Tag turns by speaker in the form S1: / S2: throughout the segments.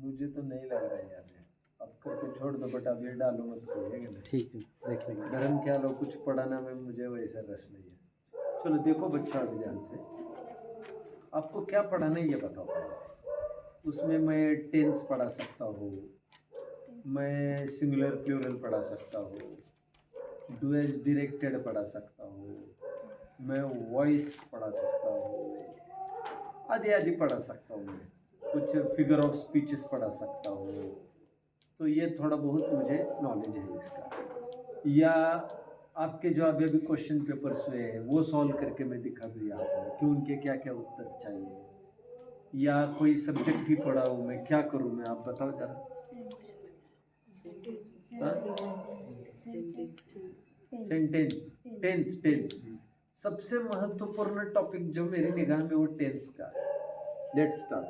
S1: मुझे तो नहीं लग रहा है यार, अब करके छोड़ दो बट अब ये डालो मत करिएगा।
S2: ठीक है, देख लेंगे।
S1: धर्म क्या लो, कुछ पढ़ाना में मुझे वैसा रस नहीं है। चलो देखो बच्चों अभी ध्यान से, आपको क्या पढ़ाना है ये बताओ पहले। उसमें मैं टेंस पढ़ा सकता हूँ, मैं सिंगुलर प्लूरल पढ़ा सकता हूँ, डुएज डायरेक्टेड पढ़ा सकता हूँ, मैं वॉइस पढ़ा सकता हूँ, आदि आदि पढ़ा सकता हूँ, मैं कुछ फिगर ऑफ स्पीचेस पढ़ा सकता हूँ। तो ये थोड़ा बहुत मुझे नॉलेज है इसका। या आपके जो अभी अभी क्वेश्चन पेपर्स हुए हैं वो सॉल्व करके मैं दिखा दूँ यहाँ पर कि उनके क्या क्या उत्तर चाहिए। या कोई सब्जेक्ट ही पढ़ा हूँ मैं, क्या करूँ मैं, आप बताओ जरा। सेंटेंस, टेंस, टेंस सबसे महत्वपूर्ण टॉपिक जो मेरी निगाह में वो टेंस का है। Let's start.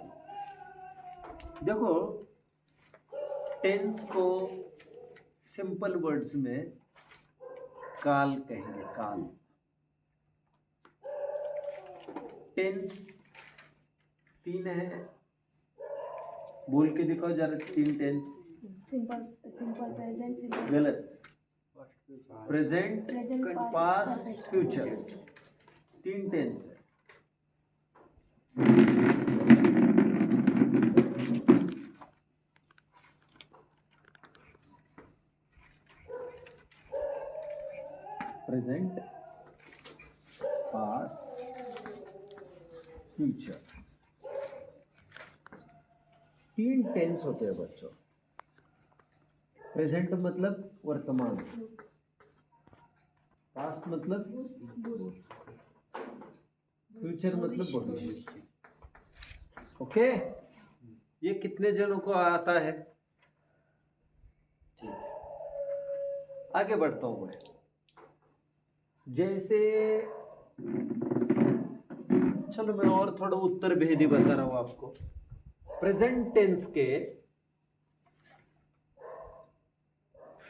S1: देखो टेंस को सिंपल वर्ड्स में काल कहेंगे, काल। टेंस 3 है, बोल के दिखाओ जरा 3 टेंस।
S3: सिंपल प्रेजेंट,
S1: गलत। प्रेजेंट, पास्ट, फ्यूचर, 3 टेंस है। प्रेजेंट, पास्ट, फ्यूचर, 3 टेंस होते हैं बच्चों। प्रेजेंट मतलब वर्तमान, पास्ट मतलब, फ्यूचर मतलब भविष्य। ओके, ये कितने जनों को आता है? ठीक है, आगे बढ़ता हूं मैं। जैसे चलो मैं और थोड़ा उत्तर भेदी बता रहा हूं आपको। प्रेजेंट टेंस के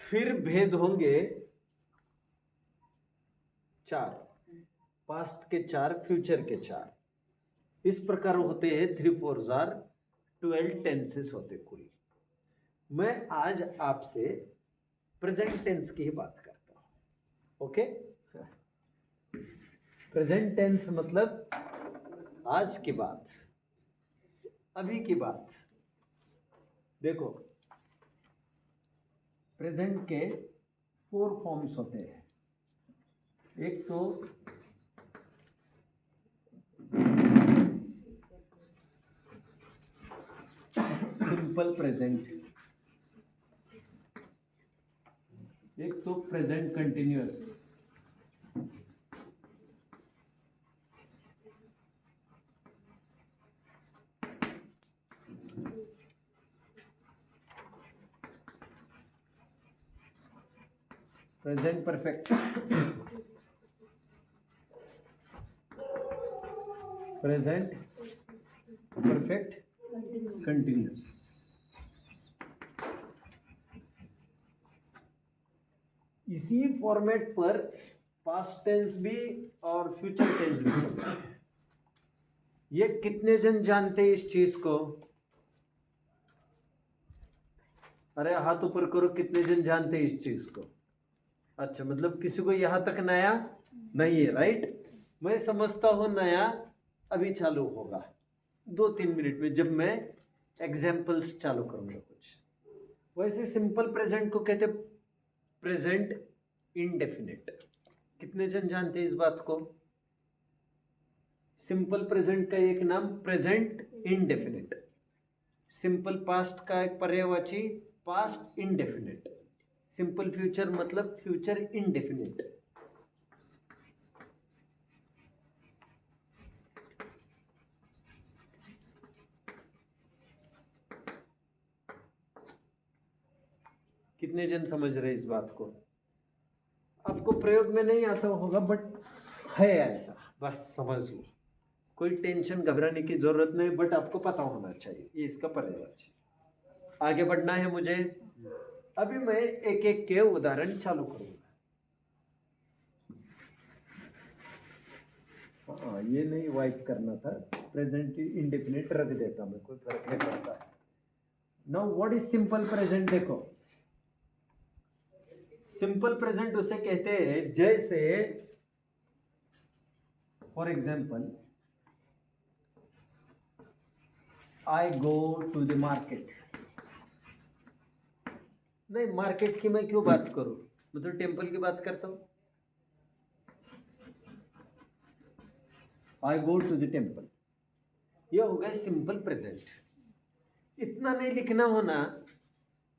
S1: फिर भेद होंगे 4, पास्ट के 4, फ्यूचर के 4। इस प्रकार होते हैं 3 4 12 टेंसेस होते कुल। मैं आज आपसे प्रेजेंट टेंस की ही बात करता हूं। ओके, प्रेजेंट टेंस मतलब आज की बात, अभी की बात। देखो प्रेजेंट के 4 फॉर्म्स होते हैं। एक तो सिंपल प्रेजेंट, एक तो present continuous, present perfect, present perfect continuous. इसी फॉर्मेट पर पास्ट टेंस भी और फ्यूचर टेंस भी चलता है। ये कितने जन जानते हैं इस चीज को? अरे हाथ ऊपर करो, कितने जन जानते हैं इस चीज को? अच्छा, मतलब किसी को यहां तक नया नहीं है, राइट? मैं समझता हूं नया अभी चालू होगा 2-3 मिनट में, जब मैं एग्जाम्पल्स चालू करूंगा कुछ। वैसे सिंपल प्रेजेंट को कहते प्रेजेंट इंडेफिनिट। कितने जन जानते हैं इस बात को? सिंपल प्रेजेंट का एक नाम प्रेजेंट इंडेफिनिट, सिंपल पास्ट का एक पर्यायवाची पास्ट इंडेफिनिट, सिंपल फ्यूचर मतलब फ्यूचर इंडेफिनिट। कितने जन समझ रहे इस बात को? आपको प्रयोग में नहीं आता होगा बट है ऐसा, बस समझ लो। कोई टेंशन घबराने की जरूरत नहीं, बट आपको पता होना चाहिए ये इसका पर्यायवाची। आगे बढ़ना है मुझे। अभी मैं एक एक के उदाहरण चालू करूंगा। हाँ, ये नहीं वाइप करना था, प्रेजेंट इंडेफिनिट रख देता मैं, कोई फर्क नहीं पड़ता। Now what is simple present? देखो, सिंपल प्रेजेंट उसे कहते हैं जैसे for example I go to the market. नहीं, मार्केट की मैं क्यों बात करूं, मैं तो टेम्पल की बात करता हूं। आई गो टू द टेम्पल, ये हो गया सिंपल प्रेजेंट। इतना नहीं लिखना होना।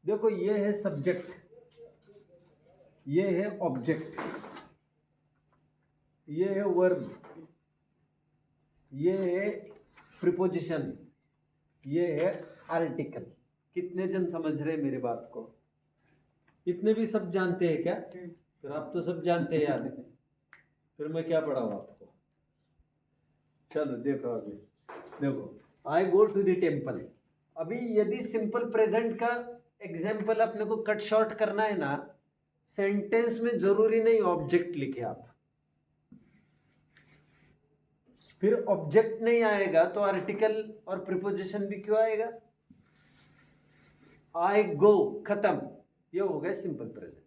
S1: देखो, ये है सब्जेक्ट, ये है ऑब्जेक्ट, ये है वर्ब, ये है प्रीपोजिशन, ये है आर्टिकल। कितने जन समझ रहे हैं मेरी बात को? इतने भी सब जानते हैं क्या? फिर आप तो सब जानते हैं यार, फिर मैं क्या पढ़ाऊँ आपको? चलो देखो, अभी देखो, आई गो टू द टेम्पल। अभी यदि सिंपल प्रेजेंट का एग्जाम्पल अपने को कट शॉर्ट करना है ना, सेंटेंस में जरूरी नहीं ऑब्जेक्ट लिखे आप। फिर ऑब्जेक्ट नहीं आएगा तो आर्टिकल और प्रीपोजिशन भी क्यों आएगा? आई गो खत्म, ये हो गया सिंपल प्रेजेंट।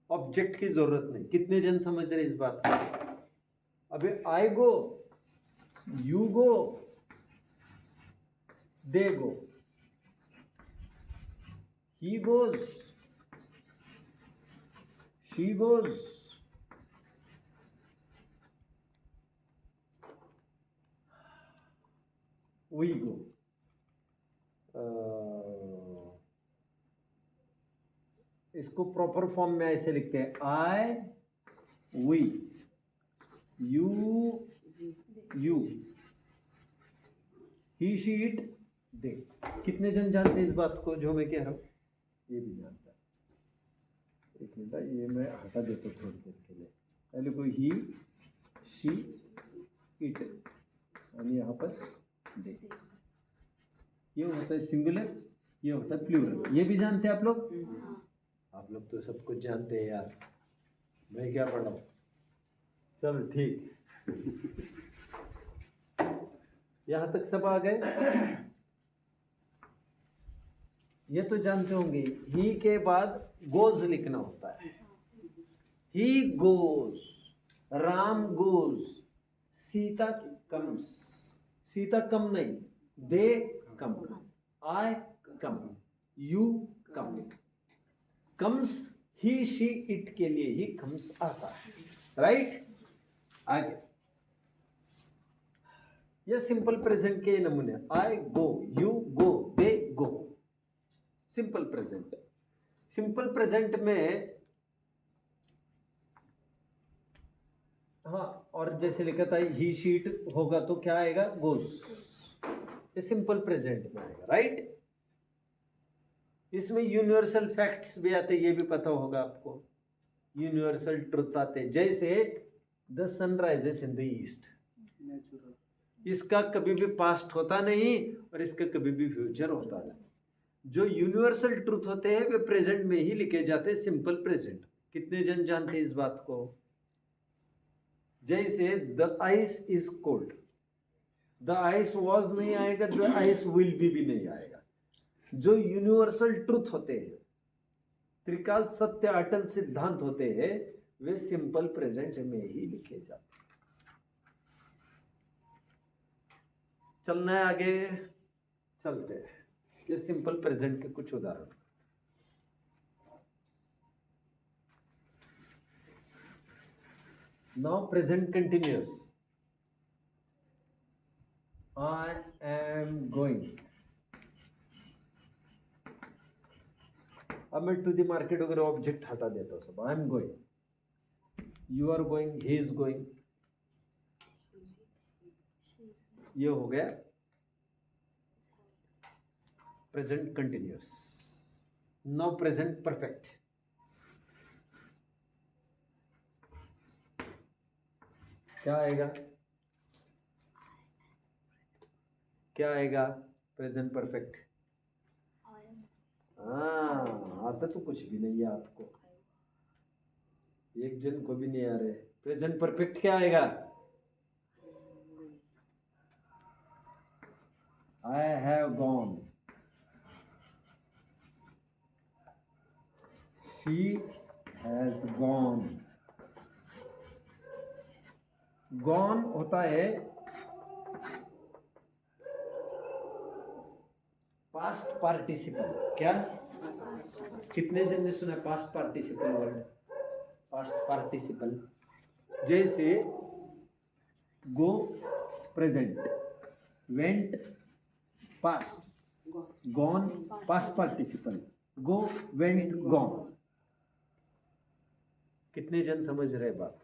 S1: ऑब्जेक्ट की जरूरत नहीं। कितने जन समझ रहे इस बात को? अभी I go, you go, they go, he goes, she goes, we go. इसको प्रॉपर फॉर्म में ऐसे लिखते हैं, I, we, you, you, he, she, it, they. कितने जन जानते हैं इस बात को जो मैं कह रहा हूं? ये भी जानता है। एक मिनट, ये मैं हटा देता हूँ थोड़ी देर के लिए। पहले कोई ही, शी, इट, और यहाँ पर दे। ये होता है सिंगुलर, ये होता है प्लूरल। ये भी जानते हैं आप लोग? आप लोग तो सब कुछ जानते हैं यार, मैं क्या पढ़ाऊं? चलो ठीक, यहां तक सब आ गए। ये तो जानते होंगे, ही के बाद गोज लिखना होता है। He goes, Ram goes, Sita comes, Sita come नहीं, they come, I come, you come. Comes he, she, it के लिए ही कम्स आता है, राइट? आगे ये सिंपल प्रेजेंट के नमूने, I go, you go, they go. Simple present. Simple present में हाँ, और जैसे लिखा था ही, शी, इट होगा तो क्या आएगा? गोज। ये सिंपल प्रेजेंट में आएगा, राइट? इसमें यूनिवर्सल फैक्ट्स भी आते, ये भी पता होगा आपको। यूनिवर्सल ट्रुथ्स आते, जैसे the sun rises in the east. इसका कभी भी पास्ट होता नहीं और इसका कभी भी फ्यूचर होता नहीं। जो यूनिवर्सल ट्रुथ होते हैं वे प्रेजेंट में ही लिखे जाते हैं, सिंपल प्रेजेंट। कितने जन जानते हैं इस बात को? जैसे the ice is cold, the ice was नहीं आएगा, द आइस विल भी नहीं आएगा। जो यूनिवर्सल ट्रुथ होते हैं, त्रिकाल सत्य अटल सिद्धांत होते हैं, वे सिंपल प्रेजेंट में ही लिखे जाते हैं। चलना है आगे, चलते हैं। ये सिंपल प्रेजेंट के कुछ उदाहरण। Now present continuous, I am going. अब मैं टू द मार्केट वगैरह ऑब्जेक्ट हटा देता हूँ सब। I am going, you are going, he is going, ये हो गया present continuous. Now present perfect. क्या आएगा? क्या आएगा प्रेजेंट परफेक्ट? हाँ, आता तो कुछ भी नहीं है आपको, एक जन को भी नहीं आ रहे। प्रेजेंट परफेक्ट क्या आएगा? I have gone, she has gone. Gone होता है पास्ट पार्टिसिपल। क्या? कितने जन ने सुना है past participle word? Past participle जैसे go present, went past, gone past participle, go went gone. कितने जन समझ रहे बात?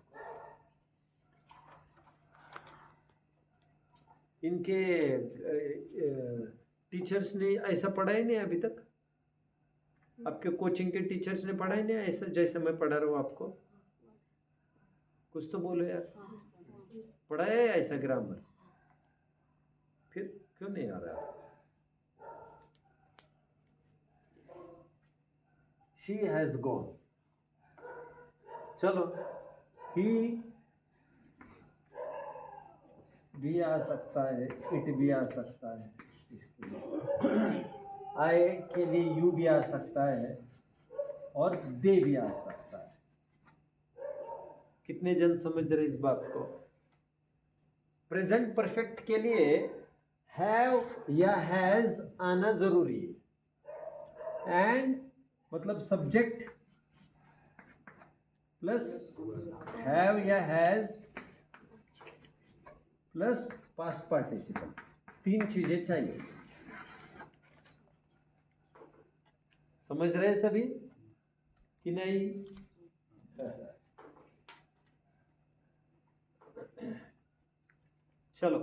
S1: इनके टीचर्स ने ऐसा पढ़ाया नहीं अभी तक? आपके कोचिंग के टीचर्स ने पढ़ाया नहीं ऐसा जैसे मैं पढ़ा रहा हूँ आपको? कुछ तो बोलो यार, पढ़ाया है ऐसा ग्रामर? फिर क्यों नहीं आ रहा? She has gone. चलो, ही भी आ सकता है, इट भी आ सकता है, आए के लिए यू भी आ सकता है और दे भी आ सकता है। कितने जन समझ रहे इस बात को? प्रेजेंट परफेक्ट के लिए हैव या हैज आना जरूरी है। एंड मतलब सब्जेक्ट प्लस हैव या हैज प्लस पास्ट पार्टिसिपल, 3 चीजें चाहिए। समझ रहे सभी कि नहीं? चलो,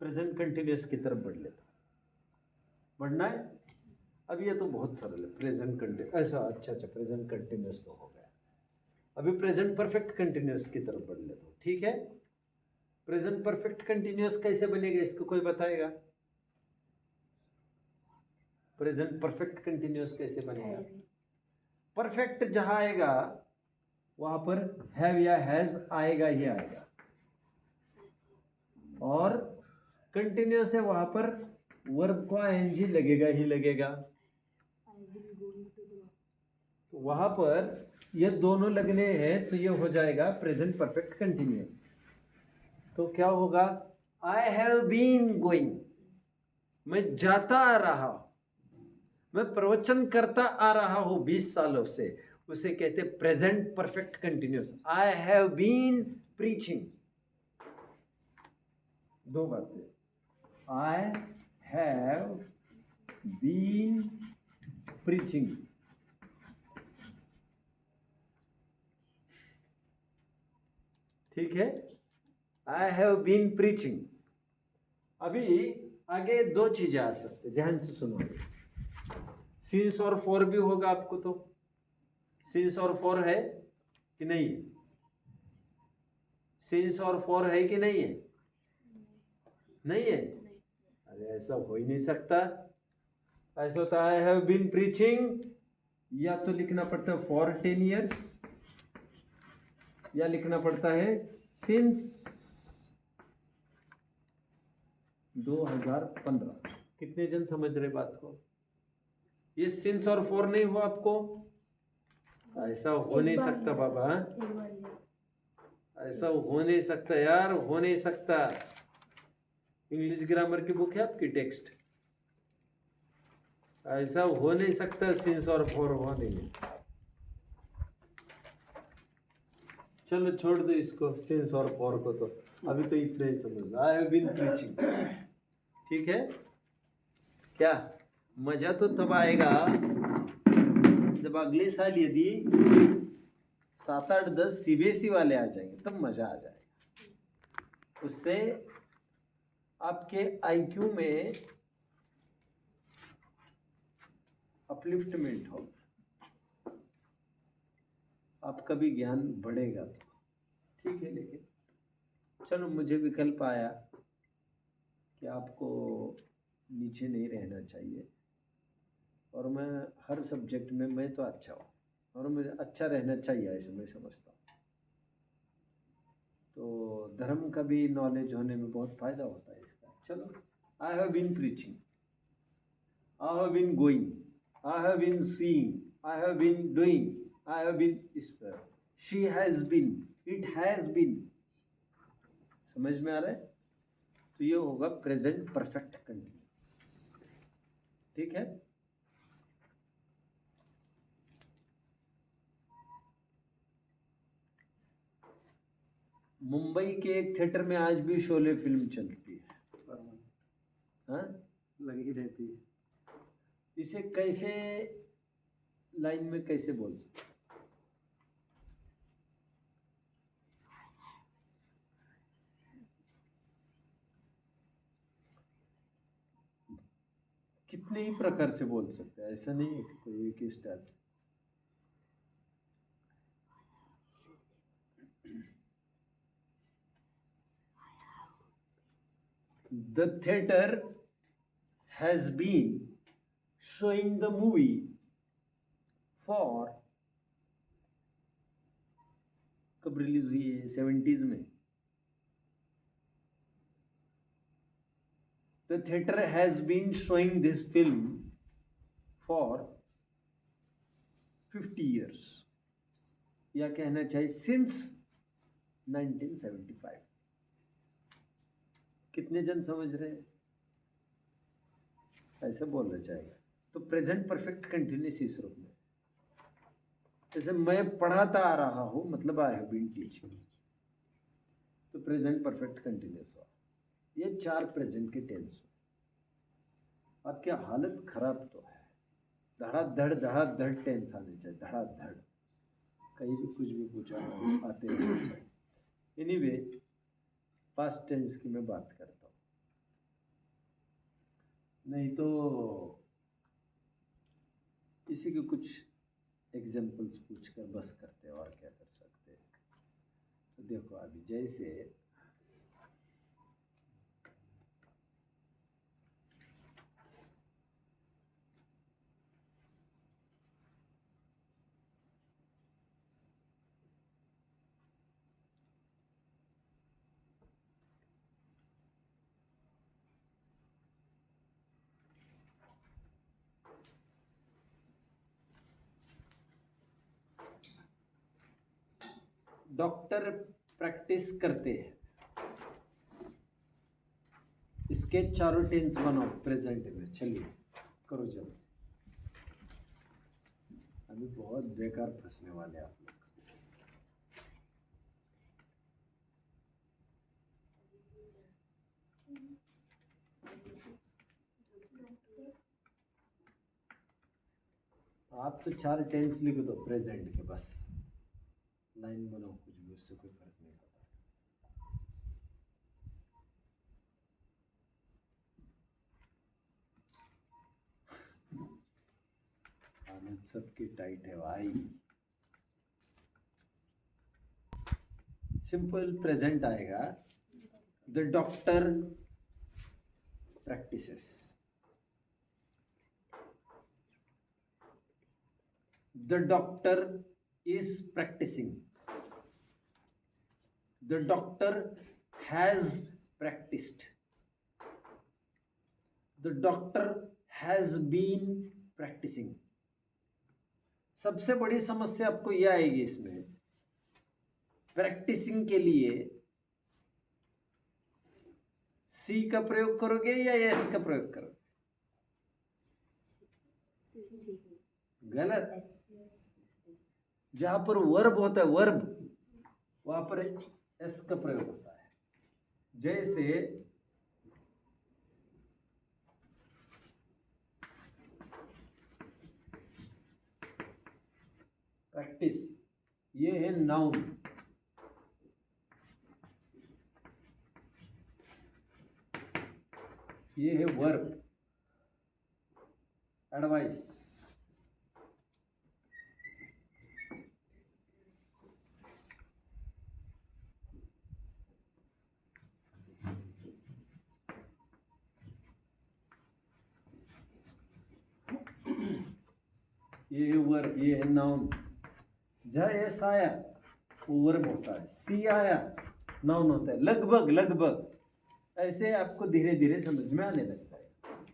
S1: प्रेजेंट कंटिन्यूअस की तरफ बढ़ लेते। बढ़ना है? अब ये तो बहुत सरल है, प्रेजेंट कंटिन्यूअस। अच्छा, प्रेजेंट कंटिन्यूअस तो हो गया। अभी प्रेजेंट परफेक्ट कंटिन्यूअस की तरफ बढ़ लेते हो, ठीक है? प्रेजेंट परफेक्ट कंटिन्यूअस कैसे बनेगा, इसको कोई बताएगा? प्रेजेंट परफेक्ट कंटिन्यूअस कैसे बनेगा? परफेक्ट जहां आएगा वहां पर हैव या हैज आएगा ही आएगा, और कंटिन्यूअस है वहां पर वर्ब को आईएनजी लगेगा ही लगेगा। तो वहां पर ये दोनों लगने हैं तो ये हो जाएगा प्रेजेंट परफेक्ट कंटिन्यूअस। तो क्या होगा? आई हैव बीन गोइंग, मैं जाता आ रहा हूं, मैं प्रवचन करता आ रहा हूं 20 सालों से, उसे कहते present perfect continuous. I have been preaching. दो बातें, आई हैव बीन प्रीचिंग। ठीक है, आई हैव बीन प्रीचिंग। अभी आगे 2 चीजें आ सकते, ध्यान से सुनो। सिंस और फॉर भी होगा आपको, तो सिंस और फॉर है कि नहीं है? सिंस और फॉर है कि नहीं है? नहीं है? अरे ऐसा हो ही नहीं सकता। ऐसा होता है आई हैव बीन प्रीचिंग, या तो लिखना पड़ता है फॉर 10 years, या लिखना पड़ता है सिंस 2015। कितने जन समझ रहे बात को? ये सिंस और फॉर नहीं हो आपको? ऐसा हो नहीं सकता बाबा, ऐसा हो नहीं सकता यार, हो नहीं सकता। इंग्लिश ग्रामर की बुक है आपकी, टेक्स्ट? ऐसा हो नहीं सकता, सिंस और फॉर हो नहीं। चलो छोड़ दो इसको, सिंस और फॉर को, तो अभी तो इतना ही समझ लो। आई हैव बीन प्रीचिंग, ठीक है? क्या मजा तो तब आएगा जब अगले साल यदि 7, 8, 10 सीबीएसई वाले आ जाएंगे, तब मजा आ जाएगा। उससे आपके आईक्यू में अपलिफ्टमेंट होगा, आपका भी ज्ञान बढ़ेगा, ठीक है? लेकिन चलो, मुझे विकल्प आया कि आपको नीचे नहीं रहना चाहिए, और मैं हर सब्जेक्ट में मैं तो अच्छा हूँ और मुझे अच्छा रहना चाहिए, ऐसे मैं समझता हूँ। तो धर्म का भी नॉलेज होने में बहुत फ़ायदा होता है इसका। चलो, I have been preaching, I have been going, I have been seeing, I have been doing, I have been, she has been, it has been. समझ में आ रहा है? तो ये होगा प्रेजेंट परफेक्ट कंटिन्यूस। ठीक है। मुंबई के एक थिएटर में आज भी शोले फिल्म चलती है, हाँ, लगी रहती है। इसे कैसे लाइन में कैसे बोल सकते? कितने ही प्रकार से बोल सकते हैं, ऐसा नहीं है कि कोई एक ही style. The theater has been showing the movie for, कब रिलीज हुई है? 70s में। The theater has been showing this film for 50 years, या कहना चाहिए since 1975। कितने जन समझ रहे हैं? ऐसे बोलना चाहिए। तो प्रेजेंट परफेक्ट कंटिन्यूस इस रूप में, जैसे मैं पढ़ाता आ रहा हूँ, मतलब आई हैव बीन टीचिंग, तो प्रेजेंट परफेक्ट कंटिन्यूस हुआ। ये 4 प्रेजेंट के टेंस हुए। आपकी हालत खराब तो है, धड़ाधड़ टेंस आने चाहिए, धड़ाधड़, कहीं भी कुछ भी पूछा आते रहना चाहिए। एनीवे, पास्ट टेंस की मैं बात करता हूँ, नहीं तो किसी के कुछ एग्जाम्पल्स पूछकर बस करते हैं, और क्या कर सकते हैं। तो देखो अभी जैसे डॉक्टर प्रैक्टिस करते हैं, इसके चारों टेंस बनाओ प्रेजेंट में। चलिए करो जल्दी, अभी बहुत बेकार फंसने वाले आप लोग। आप तो 4 टेंस लिख दो प्रेजेंट के, बस लाइन बनाओ कुछ भी, उससे कोई फर्क नहीं पड़ता। आनंद सबकी टाइट है भाई। सिंपल प्रेजेंट आएगा, the doctor practices, the doctor is practicing, the doctor has practiced, the doctor has been practicing। सबसे बड़ी समस्या आपको यह आएगी इसमें, प्रैक्टिसिंग के लिए सी का प्रयोग करोगे या एस का प्रयोग करोगे? गलत। जहां पर वर्ब होता है, वर्ब, वहां पर एस का प्रयोग होता है। जैसे प्रैक्टिस, ये है नाउन, ये है वर्ब। एडवाइस, ये है वर्ब, ये है नाउन। जहाँ एस आया वो वर्ब होता है, सी आया नाउन होता है। लगभग लगभग ऐसे आपको धीरे धीरे समझ में आने लगता है।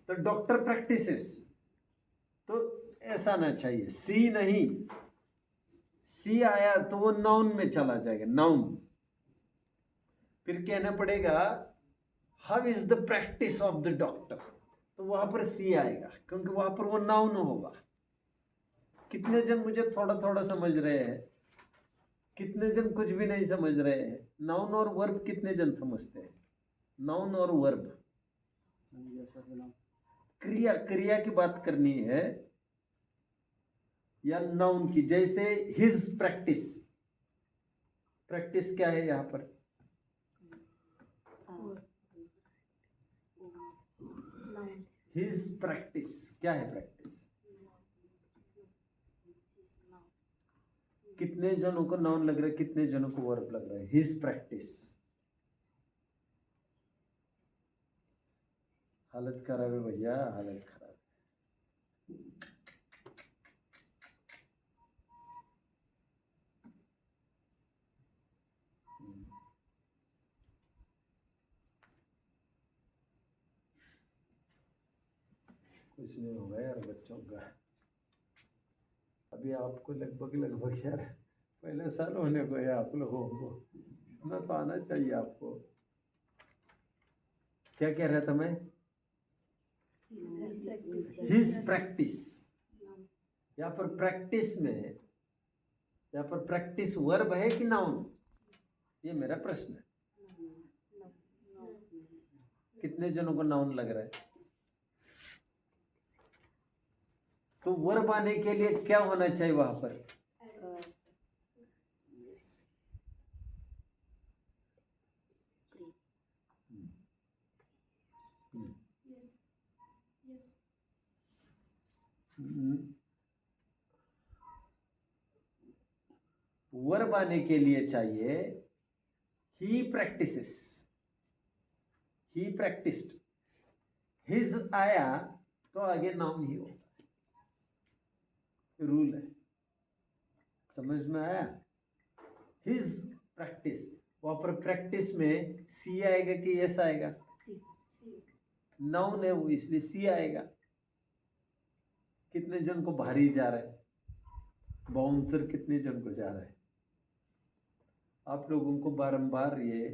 S1: तो डॉक्टर प्रैक्टिसेस, तो ऐसा आना चाहिए, सी नहीं, सी आया तो वो नाउन में चला जाएगा, नाउन। फिर कहना पड़ेगा how is the practice of the doctor, तो वहां पर सी आएगा क्योंकि वहां पर वो नाउन होगा। कितने जन मुझे थोड़ा थोड़ा समझ रहे हैं, कितने जन कुछ भी नहीं समझ रहे हैं? नाउन और वर्ब कितने जन समझते हैं? नाउन और वर्ब, क्रिया, क्रिया की बात करनी है या नाउन की? जैसे हिज प्रैक्टिस, प्रैक्टिस क्या है यहाँ पर? हिज प्रैक्टिस क्या है? प्रैक्टिस कितने जनों को नाउन लग रहा है, कितने जनों को वर्ब लग रहा है? His practice. हालत खराब है भैया, हालत खराब है। कुछ नहीं होगा यार बच्चों का, अभी आपको लगभग यार पहले साल होने को है आप लोगों को, इतना तो आना चाहिए आपको। क्या कह रहा था मैं? His practice. यहाँ पर प्रैक्टिस में, यहाँ पर प्रैक्टिस वर्ब है कि नाउन? ये मेरा प्रश्न है। कितने जनों को नाउन लग रहा है? तो वर्ब आने के लिए क्या होना चाहिए वहां पर? वर्ब आने के लिए चाहिए ही प्रैक्टिसेस, ही प्रैक्टिस्ड। हिज आया तो आगे नाउन ही होगा, रूल है, समझ में आया? हिज प्रैक्टिस, वहां पर प्रैक्टिस में सी आएगा कि एस आएगा? नाउन है वो, इसलिए सी आएगा। कितने जन को भारी जा रहा है? बाउंसर कितने जन को जा रहा है? आप लोगों को बारंबार ये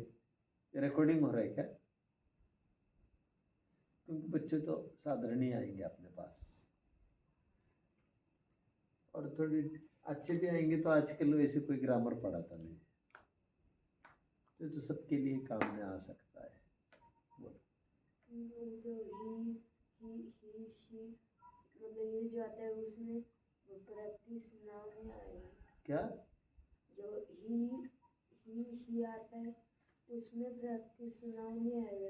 S1: रिकॉर्डिंग हो रहा है क्या? क्योंकि बच्चे तो साधारण ही आएंगे अपने पास, और थोड़ी अच्छे भी आएंगे तो आजकल वैसे कोई ग्रामर पढ़ाता नहीं, तो सबके लिए काम में आ सकता है।
S3: जो ही शी मतलब ये जो आता है उसमें प्रैक्टिस नाउन नहीं आएगा
S1: क्या?
S3: जो ही शी आता है उसमें प्रैक्टिस नाउन नहीं आएगा।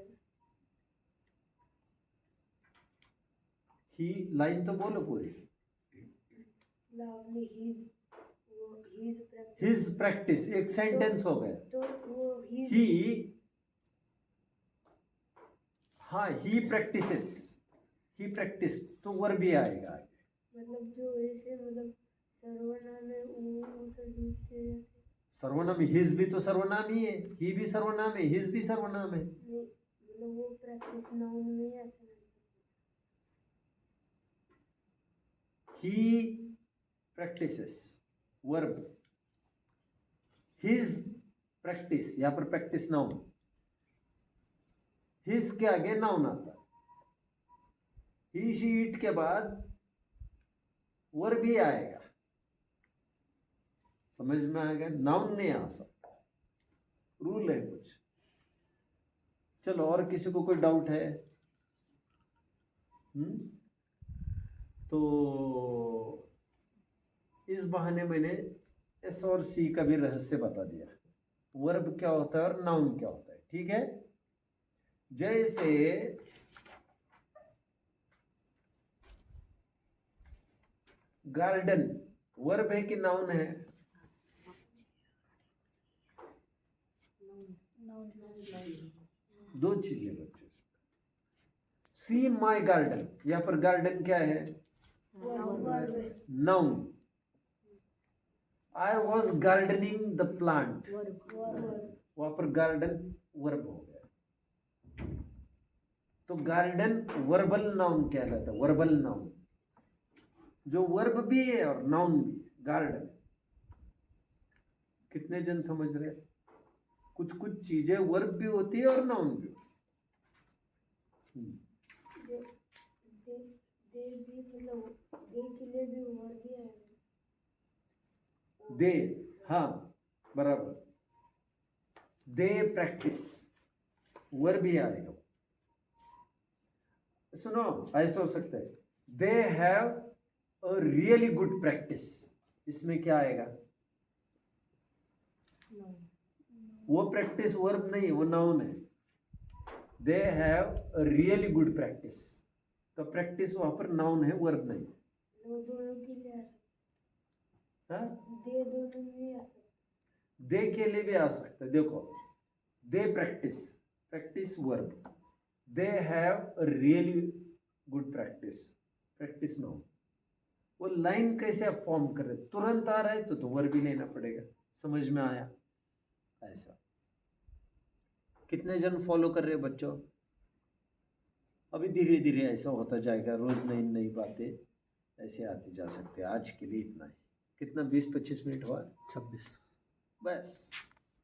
S1: ही लाइन तो बोलो पूरी। हिज प्रैक्टिस एक सेंटेंस हो गया।
S3: तो वो
S1: ही, हाँ ही प्रैक्टिसेस, ही प्रैक्टिस तो वर्ब भी आएगा आगे।
S3: मतलब जो ऐसे मतलब सर्वनाम है वो तो यूज किए जाते हैं।
S1: सर्वनाम, हिज भी तो सर्वनाम ही है, ही भी सर्वनाम है, हिज भी सर्वनाम है।
S3: मतलब वो प्रैक्टिस नाउन में आता है।
S1: ही प्रैक्टिसेस वर्ब, हिज प्रैक्टिस, यहाँ पर प्रैक्टिस नाउन, हिज के आगे नाउन आता है। ही शी इट के बाद वर्ब भी आएगा, समझ में आ गया? नाउन नहीं आ सकता, रूल है कुछ। चलो, और किसी को कोई डाउट है? तो इस बहाने मैंने एस और सी का भी रहस्य बता दिया, वर्ब क्या होता है और नाउन क्या होता है। ठीक है, जैसे गार्डन वर्ब है कि नाउन है? दो चीजें बच्चों, सी माई गार्डन, यहां पर गार्डन क्या है? Noun. I was gardening the plant, वहां पर गार्डन वर्ब हो गया। तो गार्डन वर्बल नाउन कहलाता है, वर्बल नाउन। जो वर्ब भी है और नाउन भी है, गार्डन। कितने जन समझ रहे हैं? कुछ कुछ चीजें वर्ब भी होती है और नाउन भी होती है।
S3: दे भी मतलब दे के लिए भी वर्ब भी है।
S1: दे, हाँ बराबर, दे प्रैक्टिस, वर्ब भी आएगा। सुनो, ऐसा हो सकता है, दे have a really good practice, इसमें क्या आएगा? वो प्रैक्टिस वर्ब नहीं, वो नाउन है। दे have a really good practice, तो प्रैक्टिस वहां पर नाउन है, वर्ब नहीं।
S3: वो दोनों के लिए आ सकता
S1: हाँ,
S3: दे दोनों में आ सकता
S1: दे के लिए भी आ सकता है। देखो, they practice, practice verb, they have a really good practice, practice noun. वो लाइन कैसे आप फॉर्म कर रहे, तुरंत आ रहा है तो वर्ब ही लेना पड़ेगा। समझ में आया? ऐसा कितने जन फॉलो कर रहे बच्चों? अभी धीरे धीरे ऐसा होता जाएगा, रोज नई नई बातें ऐसे आती जा सकती है। आज के लिए इतना ही। कितना 20-25 मिनट हुआ?
S2: 26।
S1: बस,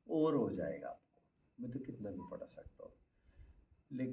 S1: और हो जाएगा आपको। मैं तो कितना भी पढ़ा सकता हूँ।